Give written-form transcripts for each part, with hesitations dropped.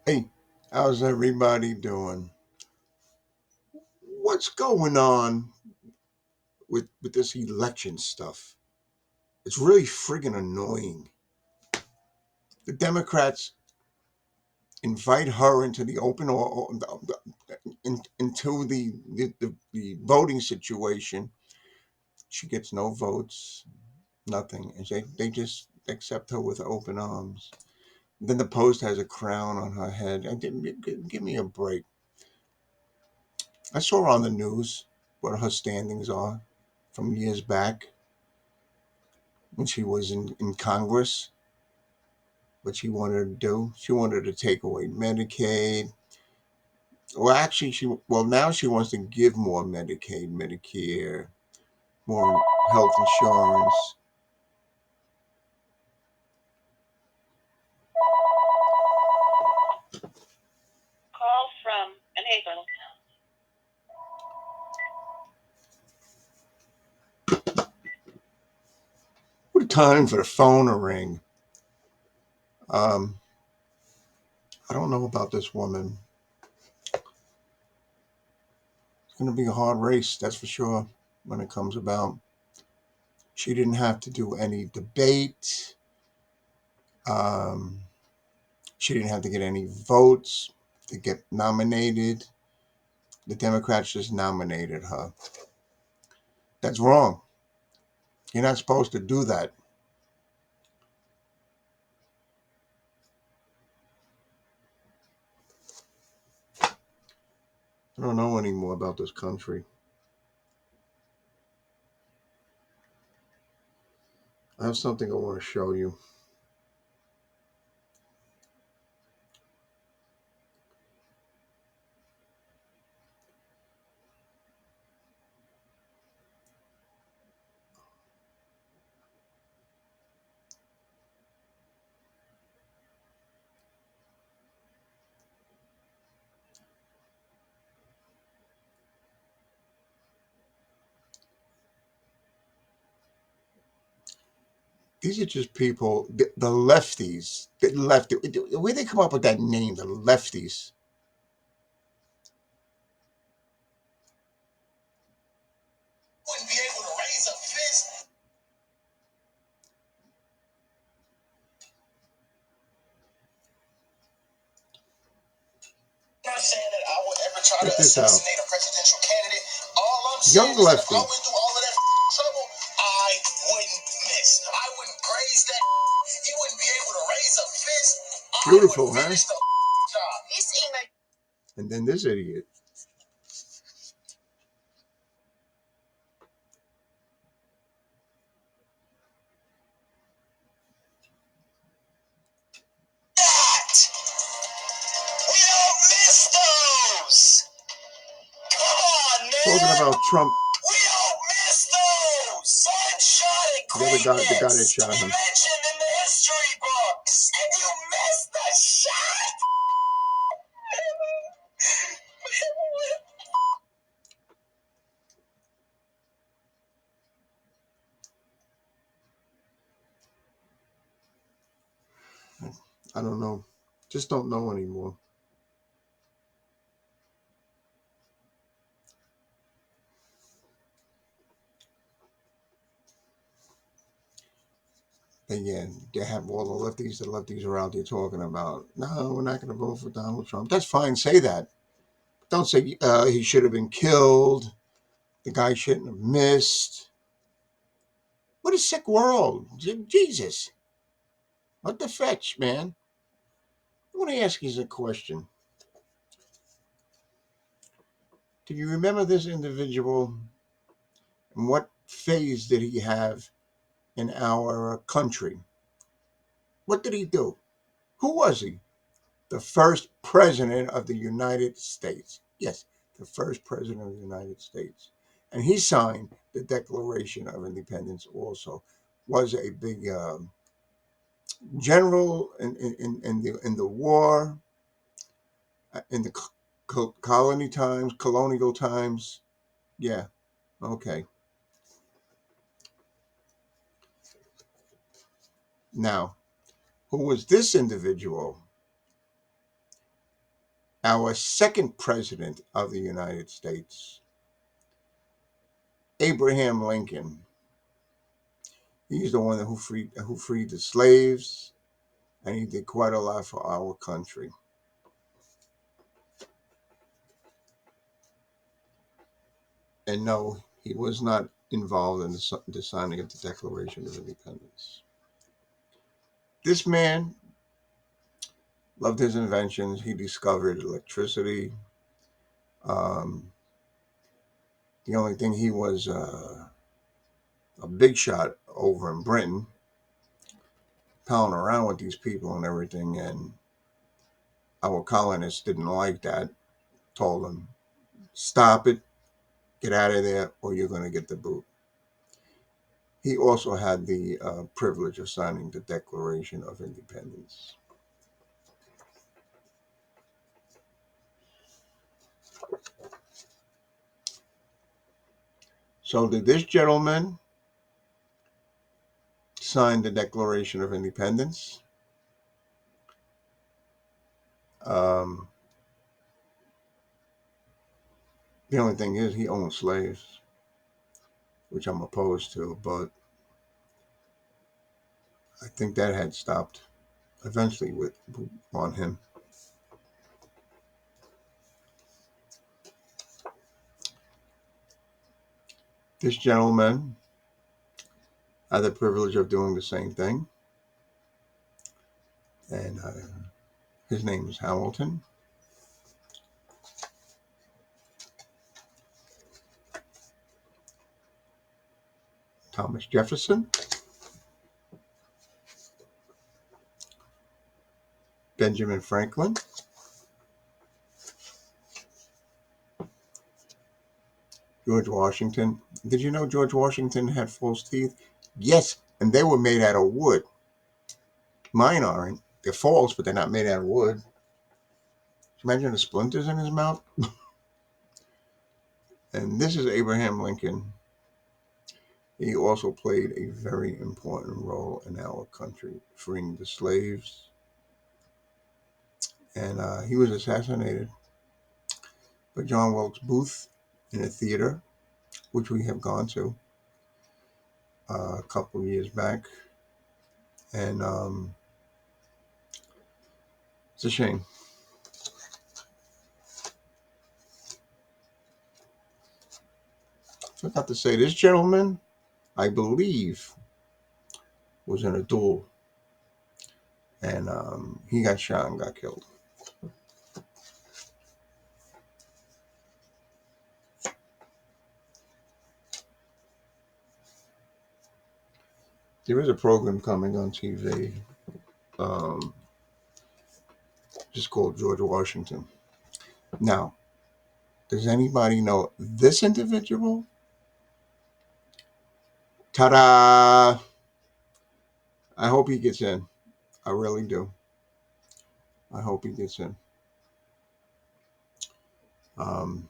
Hey, how's everybody doing? What's going on with this election stuff? It's really friggin' annoying. The Democrats invite her into the open into the voting situation. She gets no votes, nothing, and they just accept her with open arms. Then the Post has a crown on her head. Give me a break. I saw her on the news what her standings are from years back when she was in Congress, what she wanted to do. She wanted to take away Medicaid. Well, actually, now she wants to give more Medicaid, Medicare, more health insurance. Call from enable. What a time for the phone to ring. Um, I don't know about this woman. It's going to be a hard race, that's for sure, when it comes about. She didn't have to do any debate. Um, she didn't have to get any votes to get nominated. The Democrats just nominated her. That's wrong. You're not supposed to do that. I don't know anymore about this country. I have something I want to show you. These are just people, the lefties, where they come up with that name, the lefties. Wouldn't be able to raise a fist. I'm not saying that I would ever try to assassinate a presidential candidate. All I'm saying young is lefty. If I went through all of that trouble, I wouldn't miss. I wouldn't praise that. He wouldn't be able to raise a fist. Beautiful, huh? And then this idiot. That! We don't miss those! Come on, man! Talking about Trump. We don't miss those! Sunshine and greatness! The guy that shot him. Mentioned in the history books! And you missed the shot! I don't know. Just don't know anymore. And yeah, they have all the lefties. The lefties are out there talking about, no, we're not going to vote for Donald Trump. That's fine. Say that. Don't say he should have been killed. The guy shouldn't have missed. What a sick world. Jesus. What the fetch, man? I want to ask you a question. Do you remember this individual and what phase did he have in our country? What did he do? Who was he? The first president of the United States. Yes, the first president of the United States. And he signed the Declaration of Independence also. Was a big general in the war, in the colonial times. Yeah, okay. Now, who was this individual? our second president of the United States, Abraham Lincoln. He's the one who freed the slaves, and he did quite a lot for our country. And no, he was not involved in the signing of the Declaration of Independence. This man loved his inventions. He discovered electricity. Um, the only thing, he was a big shot over in Britain, palling around with these people and everything. And our colonists didn't like that, told him, stop it, get out of there, or you're going to get the boot. He also had the privilege of signing the Declaration of Independence. So did this gentleman sign the Declaration of Independence? Um, the only thing is, he owned slaves, which I'm opposed to, but I think that had stopped eventually with on him. This gentleman had the privilege of doing the same thing, and his name is Hamilton. Thomas Jefferson, Benjamin Franklin, George Washington. Did you know George Washington had false teeth? Yes, and they were made out of wood. Mine aren't. They're false, but they're not made out of wood. Imagine the splinters in his mouth. And this is Abraham Lincoln. He also played a very important role in our country, freeing the slaves. And he was assassinated by John Wilkes Booth in a theater, which we have gone to a couple of years back. And it's a shame. I forgot to say, this gentleman, I believe, was in a duel. And he got shot and got killed. There is a program coming on TV, um, just called George Washington. Now, does anybody know this individual? Ta-da! I hope he gets in. I really do. I hope he gets in. Um,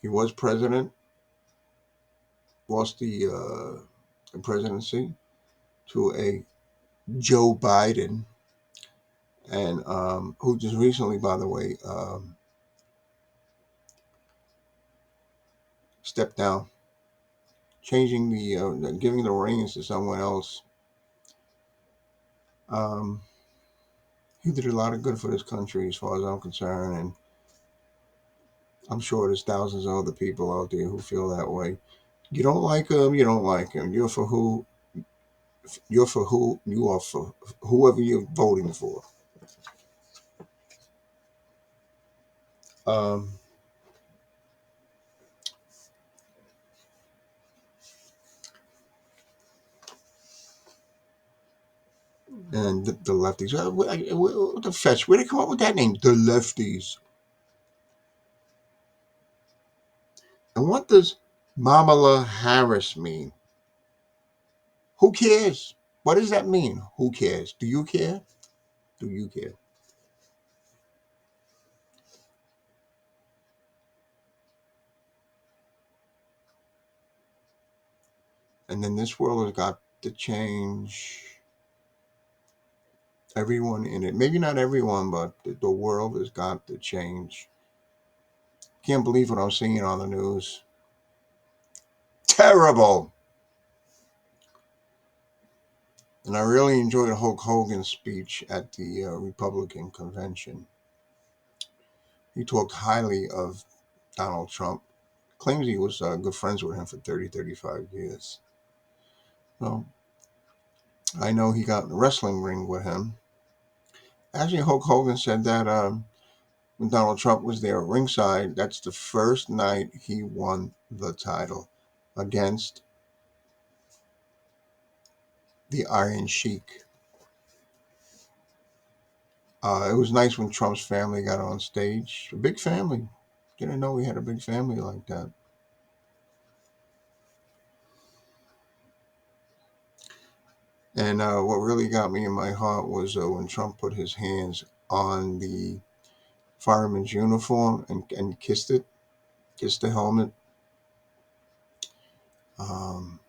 he was president, lost the presidency to a Joe Biden, and who just recently, by the way, stepped down, changing giving the reins to someone else. Um, he did a lot of good for this country, as far as I'm concerned, and I'm sure there's thousands of other people out there who feel that way. You don't like him, you don't like him. You're for who? You're for who? You are for whoever you're voting for. Um, and the lefties. What the fetch? Where they come up with that name? The lefties. And what does Kamala Harris mean? Who cares? What does that mean? Who cares? Do you care? Do you care? And then this world has got to change Everyone in it, maybe not everyone, but the world has got to change. Can't believe what I'm seeing on the news. Terrible. And I really enjoyed Hulk Hogan's speech at the Republican convention. He talked highly of Donald Trump, claims he was good friends with him for 30, 35 years. Well, I know he got in the wrestling ring with him. Actually, Hulk Hogan said that when Donald Trump was there at ringside, that's the first night he won the title against the Iron Sheik. It was nice when Trump's family got on stage. A big family. Didn't know we had a big family like that. And what really got me in my heart was when Trump put his hands on the fireman's uniform and kissed the helmet. Um,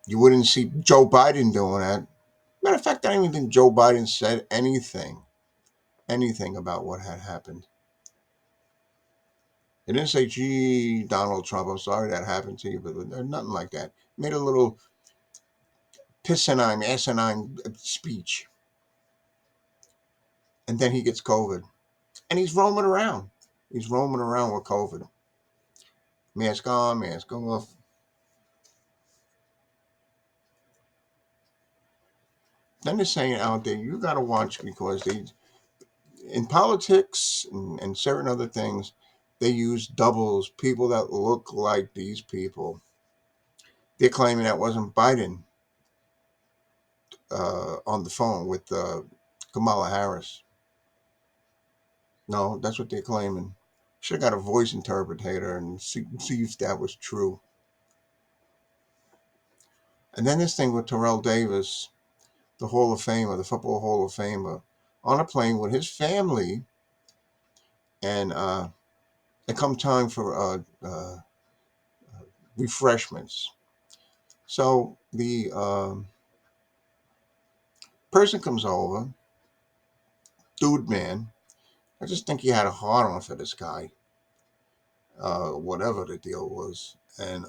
you wouldn't see Joe Biden doing that. Matter of fact, I don't even think Joe Biden said anything about what had happened. He didn't say, "Gee, Donald Trump, I'm sorry that happened to you," but nothing like that. Made a little asinine speech, and then he gets COVID, and he's roaming around. He's roaming around with COVID. Mask on, mask off. Then they're saying out there, you got to watch because they, in politics and certain other things, they use doubles, people that look like these people. They're claiming that wasn't Biden on the phone with Kamala Harris. No, that's what they're claiming. Should have got a voice interpreter and see if that was true. And then this thing with Terrell Davis, the Hall of Famer, the Football Hall of Famer, on a plane with his family, and it come time for refreshments. So the person comes over, dude, man. I just think he had a hard on for this guy, whatever the deal was. And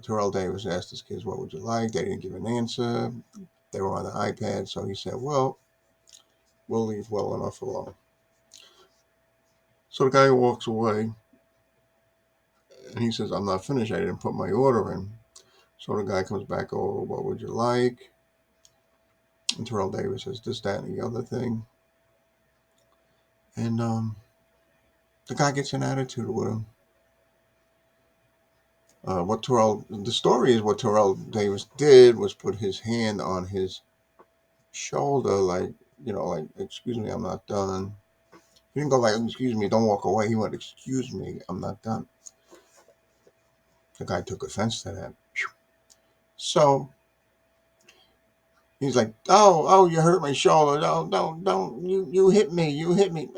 Terrell Davis asked his kids, "What would you like?" They didn't give an answer. They were on the iPad, so he said, "Well, we'll leave well enough alone." So the guy walks away, and he says, "I'm not finished. I didn't put my order in." So the guy comes back over, "What would you like?" And Terrell Davis says, "This, that, and the other thing." And the guy gets an attitude with him. The story is what Terrell Davis did was put his hand on his shoulder, like, like, "Excuse me, I'm not done." He didn't go like, "Excuse me, don't walk away." He went, "Excuse me, I'm not done." The guy took offense to that. So he's like, "Oh, you hurt my shoulder. No, don't, you hit me, you hit me."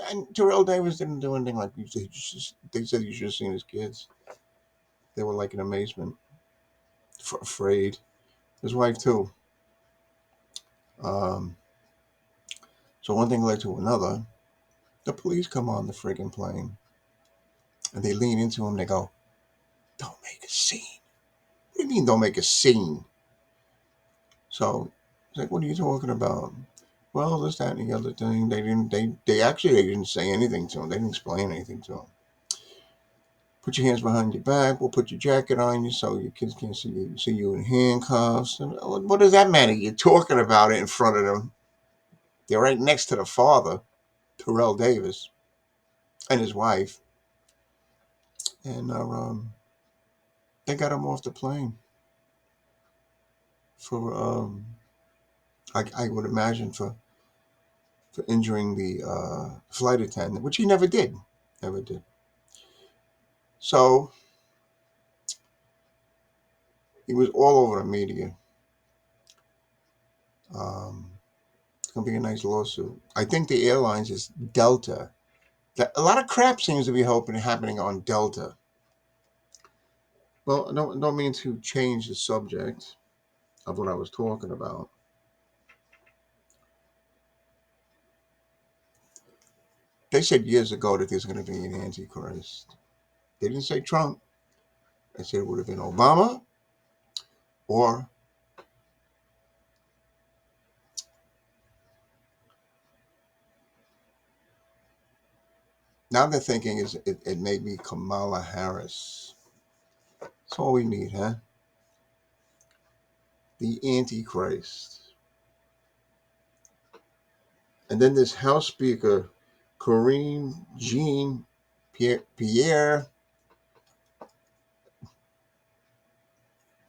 And Terrell Davis didn't do anything like you. They said you should have seen his kids. They were like in amazement, afraid. His wife too. Um, so one thing led to another. The police come on the friggin' plane and they lean into him. They go, "Don't make a scene." What do you mean, don't make a scene? So it's like, "What are you talking about?" "Well, this, that, and the other thing." They didn't. They didn't say anything to him. They didn't explain anything to him. "Put your hands behind your back. We'll put your jacket on you so your kids can't see you in handcuffs." And what does that matter? You're talking about it in front of them. They're right next to the father, Terrell Davis, and his wife, and they got him off the plane for I would imagine for injuring the flight attendant, which he never did, never did. So he was all over the media. It's gonna be a nice lawsuit. I think the airlines is Delta. A lot of crap seems to be happening on Delta. Well, I don't mean to change the subject of what I was talking about, They said years ago that there's going to be an antichrist. They didn't say Trump. They said it would have been Obama or now they're thinking it may be Kamala Harris. That's all we need, huh? The Antichrist. And then this House Speaker, Corinne Jean Pierre,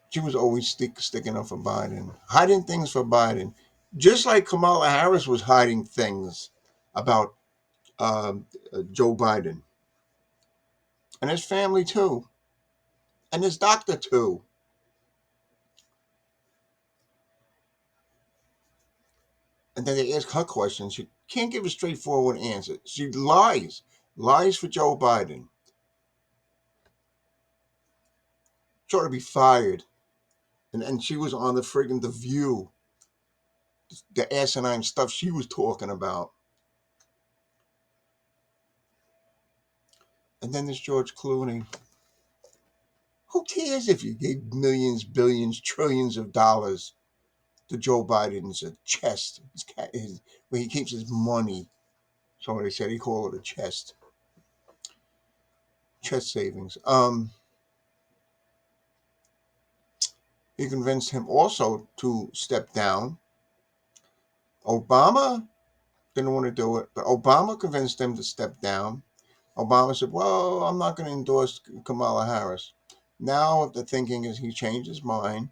she was always sticking up for Biden, hiding things for Biden, just like Kamala Harris was hiding things about Joe Biden and his family too, and his doctor too. And then they ask her questions. She can't give a straightforward answer. She lies for Joe Biden. She ought to be fired. And she was on the friggin' The View, the asinine stuff she was talking about. And then there's George Clooney. Who cares if you gave millions, billions, trillions of dollars to Joe Biden's chest, where he keeps his money? Somebody said he called it a chest savings. He convinced him also to step down. Obama didn't want to do it, but Obama convinced him to step down. Obama said, "Well, I'm not going to endorse Kamala Harris." Now the thinking is he changed his mind.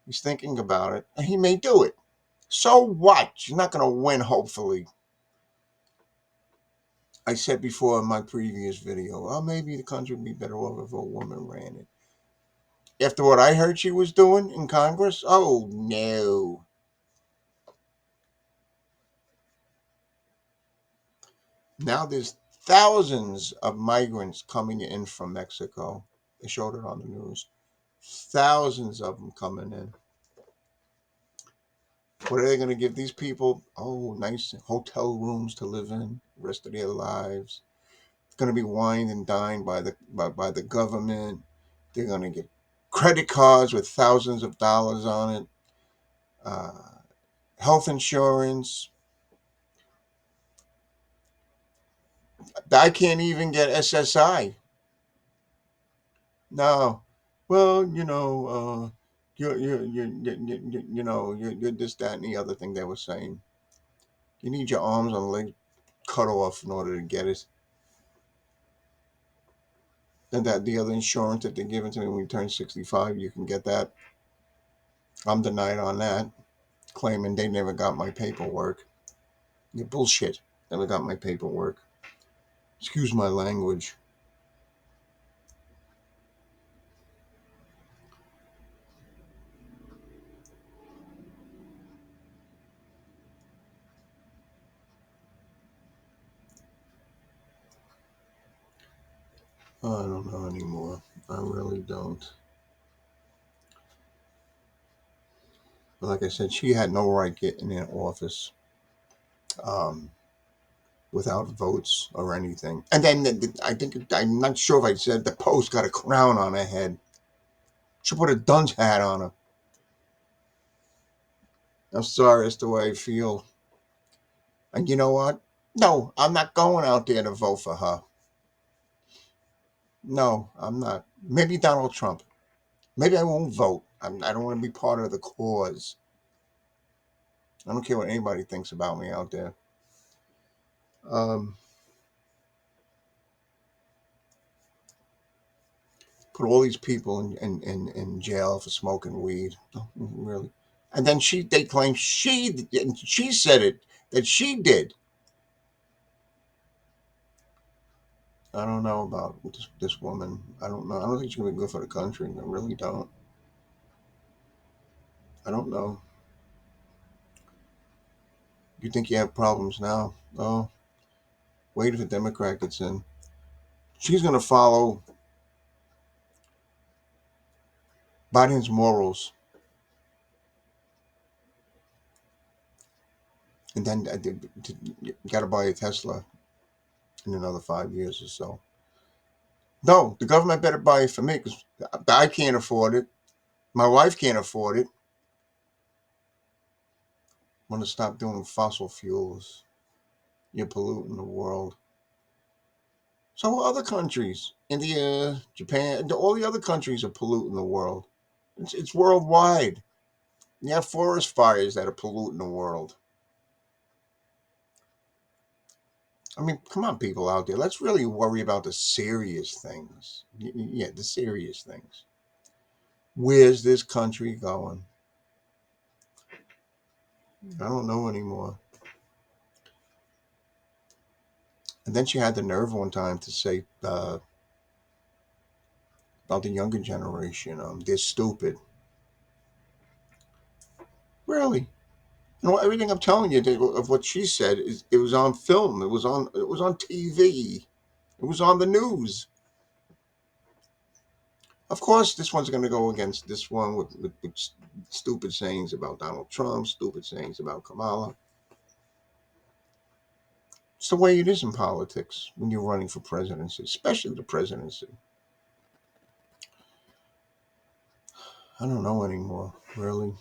He's thinking about it, and he may do it. So what? She's not going to win, hopefully. I said before in my previous video, well, maybe the country would be better off if a woman ran it. After what I heard she was doing in Congress, oh no. Now there's thousands of migrants coming in from Mexico. They showed it on the news. Thousands of them coming in. What are they going to give these people? Oh, nice hotel rooms to live in the rest of their lives. It's going to be wined and dined by the government. They're going to get credit cards with thousands of dollars on it. Uh, Health insurance. I can't even get SSI. No. Well, you're this, that, and the other thing they were saying. You need your arms and legs cut off in order to get it. And that the other insurance that they're giving to me when you turn 65, you can get that. I'm denied on that, claiming they never got my paperwork. You bullshit. Never got my paperwork. Excuse my language. I don't know anymore. I really don't. But like I said, she had no right getting in office um, without votes or anything. And then I think, I'm not sure if I said the Post got a crown on her head. She put a dunce hat on her. I'm sorry, it's the way I feel. And you know what? No, I'm not going out there to vote for her. No, I'm not. Maybe Donald Trump. Maybe I won't vote. I don't want to be part of the cause. I don't care what anybody thinks about me out there. Um, put all these people in jail for smoking weed. Oh, really? And then they claim she said it, that she did. I don't know about this woman. I don't know. I don't think she's gonna be good for the country. I really don't. I don't know. You think you have problems now? Oh, wait if a Democrat gets in. She's gonna follow Biden's morals, and then you got to buy a Tesla. in another 5 years or so. No, the government better buy it for me because I can't afford it. My wife can't afford it. Want to stop doing fossil fuels. You're polluting the world. So are other countries, India, Japan, all the other countries are polluting the world. It's worldwide. You have forest fires that are polluting the world. I mean, come on, people out there. Let's really worry about the serious things. Yeah, the serious things. Where's this country going? I don't know anymore. And then she had the nerve one time to say about the younger generation. They're stupid. Really? You know, everything I'm telling you of what she said is it was on film. It was on TV. It was on the news. Of course, this one's going to go against this one with stupid sayings about Donald Trump, stupid sayings about Kamala. It's the way it is in politics when you're running for presidency, especially the presidency. I don't know anymore, really.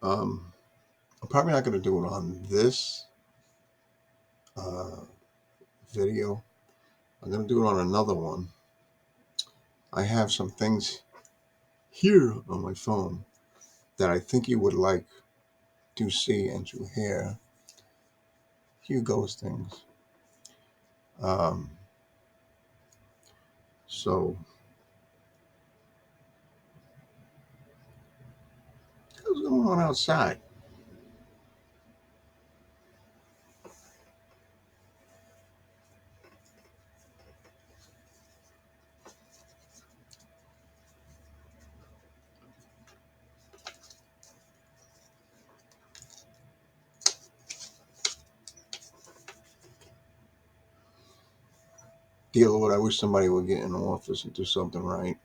Um, I'm probably not going to do it on this uh, video. I'm going to do it on another one. I have some things here on my phone that I think you would like to see and to hear. Here goes things. Um, so, what's going on outside? Dear Lord, I wish somebody would get in the office and do something right.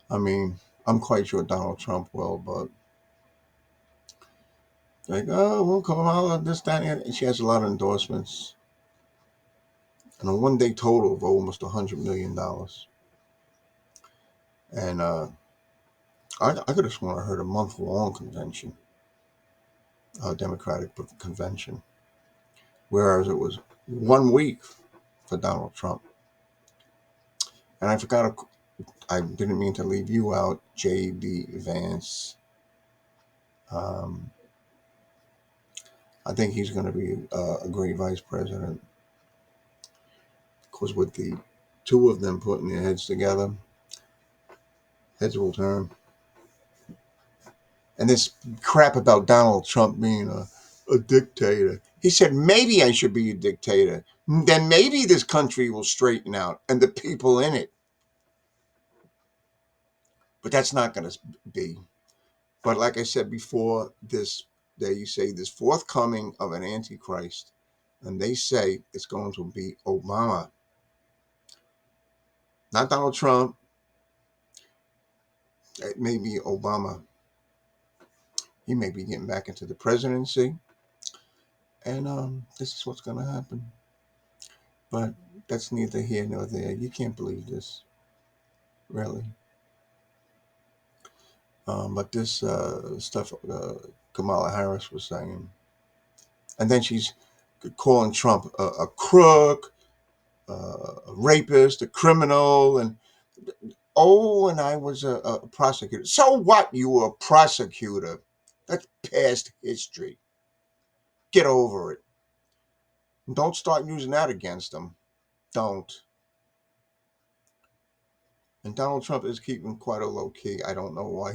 I mean, I'm quite sure Donald Trump will, but like, oh, well, Kamala, this, that, and she has a lot of endorsements and a one-day total of almost $100 million. And I could have sworn I heard a month-long convention, Democratic convention, whereas it was 1 week for Donald Trump. And I forgot, I didn't mean to leave you out, J.D. Vance. Um, I think he's going to be a great vice president because with the two of them putting their heads together, heads will turn. And this crap about Donald Trump being a dictator. He said, maybe I should be a dictator. Then maybe this country will straighten out and the people in it. But that's not going to be. But like I said before, they say this forthcoming of an antichrist, and they say it's going to be Obama, not Donald Trump. It may be Obama. He may be getting back into the presidency, and this is what's going to happen. But that's neither here nor there. You can't believe this, really. But this stuff Kamala Harris was saying, and then she's calling Trump a crook, a rapist, a criminal, and oh, and I was a prosecutor. So what? You were a prosecutor. That's past history. Get over it. Don't start using that against them. Don't. And Donald Trump is keeping quite a low key. I don't know why.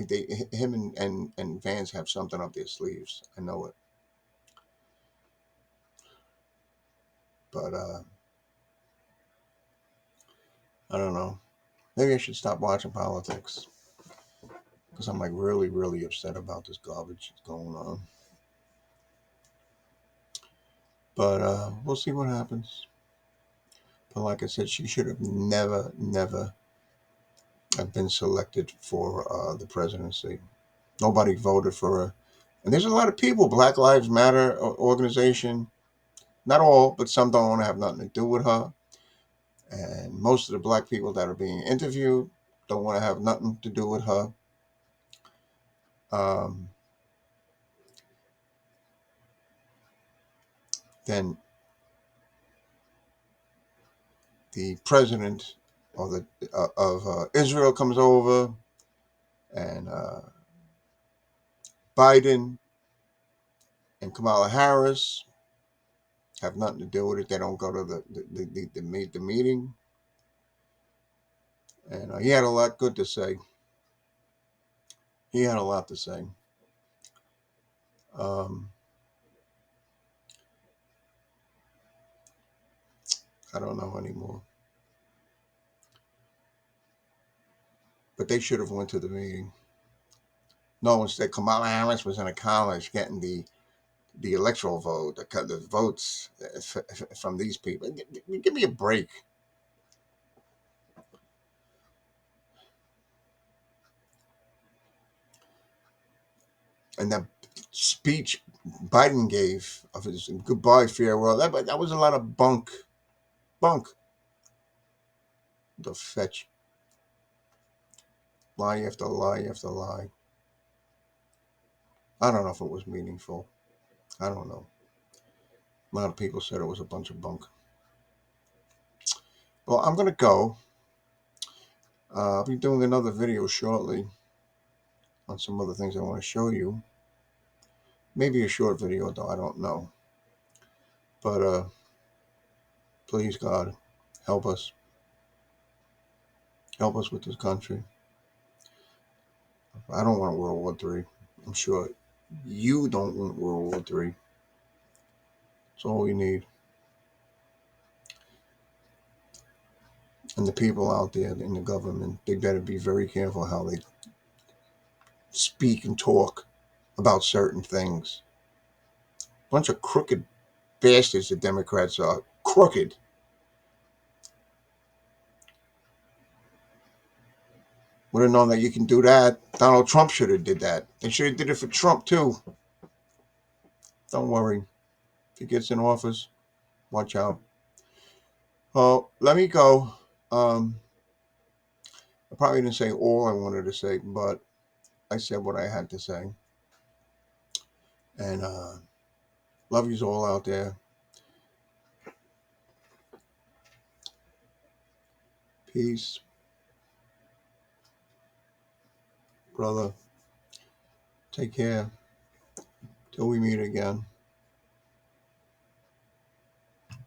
Him and Vance have something up their sleeves. I know it. But I don't know. Maybe I should stop watching politics because I'm like really, really upset about this garbage that's going on. But we'll see what happens. But like I said, she should have never, never have been selected for the presidency. Nobody voted for her. And there's a lot of people, Black Lives Matter organization, not all, but some don't want to have nothing to do with her. And most of the black people that are being interviewed don't want to have nothing to do with her. Um, then the president or the of Israel comes over, and Biden and Kamala Harris have nothing to do with it. They don't go to the meeting, and he had a lot good to say. He had a lot to say. Um, I don't know anymore, but they should have went to the meeting. No, instead Kamala Harris was in a college getting the electoral vote, the votes from these people. Give me a break. And that speech Biden gave of his goodbye farewell, that was a lot of bunk, the fetch, lie after lie after lie. I don't know if it was meaningful. I don't know. A lot of people said it was a bunch of bunk. Well, I'm gonna go. I'll be doing another video shortly on some other things I want to show you. Maybe a short video, though I don't know. But please, God, help us. Help us with this country. I don't want World War III. I'm sure you don't want World War III. That's all we need. And the people out there in the government, they better be very careful how they speak and talk about certain things. Bunch of crooked bastards the Democrats are. Crooked. Would have known that you can do that. Donald Trump should have did that. They should have did it for Trump too. Don't worry. If he gets in office, watch out. Well, let me go. I probably didn't say all I wanted to say, but I said what I had to say. And love yous all out there. Peace, brother. Take care. Till we meet again.